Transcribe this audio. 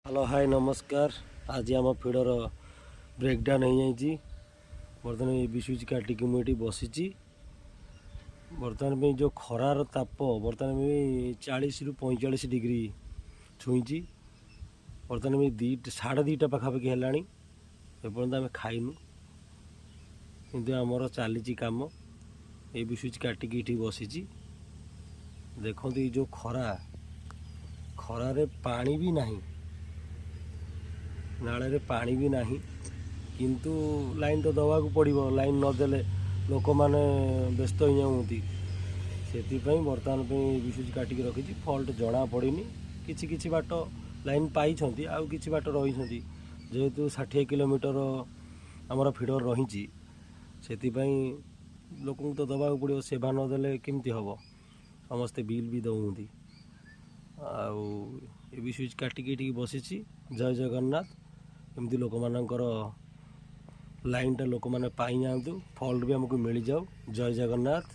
Hello hi नमस्कार। आज आम फिडर ब्रेकडाउन हो जाइए। बर्तमान ये स्विच काटिक मुझे बसी। बर्तमान में जो खरार ताप बर्तमान में 40 ରୁ 45 डिग्री छुई। बर्तमान में 2:30 पाखापाखि है। एपर्तंत आम खाइनु कि आमर चली कम। ये स्विच काटिक ये बसी। देखो ये जो खरारे पानी भी नहीं, नाले पानी भी नहीं, किंतु लाइन तो दवाक पड़ो। लाइन नदेले लोक मैंने व्यस्त हो जाती। से बर्तमान स्विच काटिक रखी। फल्ट जना पड़ी। किछि बाट लाइन पाई आउ किछि बाट रही। जेहेतु 60 किलोमीटर आमर फिडर रही से लोक तो दवाक पड़ो। सेवा नदेले केमती हम समस्ते बिल भी दौंती। आउ स्विच काटिक बसी। जय जगन्नाथ। एमती लोक मानकर लाइन टा लोक मैंने पाई जातु। फल्ट भी आमको मिल जाऊ। जय जगन्नाथ।